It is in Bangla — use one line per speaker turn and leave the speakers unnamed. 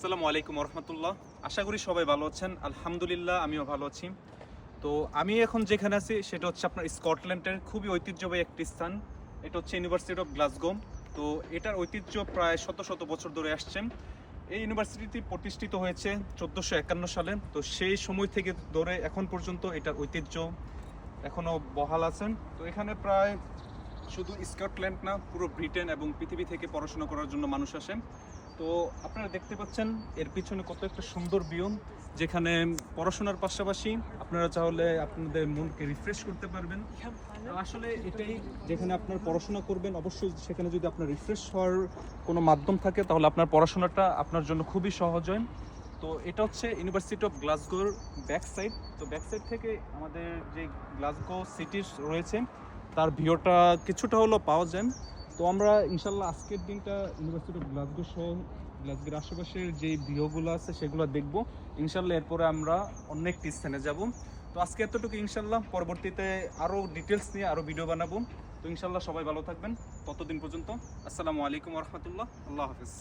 আসসালামু আলাইকুম রহমতুল্লাহ। আশা করি সবাই ভালো আছেন। আলহামদুলিল্লাহ আমিও ভালো আছি। তো আমি এখন যেখানে আছি সেটা হচ্ছে আপনার স্কটল্যান্ডের খুবই ঐতিহ্যবাহী একটি স্থান। এটা হচ্ছে ইউনিভার্সিটি অফ গ্লাসগো। তো এটার ঐতিহ্য প্রায় শত শত বছর ধরে আসছে। এই ইউনিভার্সিটিটি প্রতিষ্ঠিত হয়েছে 1451 সালে। তো সেই সময় থেকে ধরে এখন পর্যন্ত এটার ঐতিহ্য এখনও বহাল আছেন। তো এখানে প্রায় শুধু স্কটল্যান্ড না, পুরো ব্রিটেন এবং পৃথিবী থেকে পড়াশোনা করার জন্য মানুষ আসেন। তো আপনারা দেখতে পাচ্ছেন এর পিছনে কত একটা সুন্দর ভিউ, যেখানে পড়াশোনার পাশাপাশি আপনারা চাইলে আপনাদের মনকে রিফ্রেশ করতে পারবেন। আসলে এটাই, যেখানে আপনার পড়াশোনা করবেন অবশ্যই সেখানে যদি আপনার রিফ্রেশ হওয়ার কোনো মাধ্যম থাকে তাহলে আপনার পড়াশোনাটা আপনার জন্য খুবই সহজ হয়। তো এটা হচ্ছে ইউনিভার্সিটি অফ গ্লাসগোর ব্যাক সাইড। তো ব্যাক সাইড থেকে আমাদের যে গ্লাসগো সিটি রয়েছে তার ভিউটা কিছুটা হলেও পাওয়া যায়। তো আমরা ইনশাল্লাহ আজকের দিনটা ইউনিভার্সিটি অফ গ্লাসগো সহ গ্লাসগোর আশেপাশের যে ভিউগুলো আছে সেগুলো দেখব ইনশাল্লাহ। এরপরে আমরা অন্য একটি স্থানে যাব। তো আজকে এতটুকু ইনশাল্লাহ, পরবর্তীতে আরও ডিটেলস নিয়ে আরও ভিডিও বানাবো। তো ইনশাল্লাহ সবাই ভালো থাকবেন। ততদিন পর্যন্ত আসসালামু আলাইকুম রহমতুল্লাহ। আল্লাহ হাফিজ।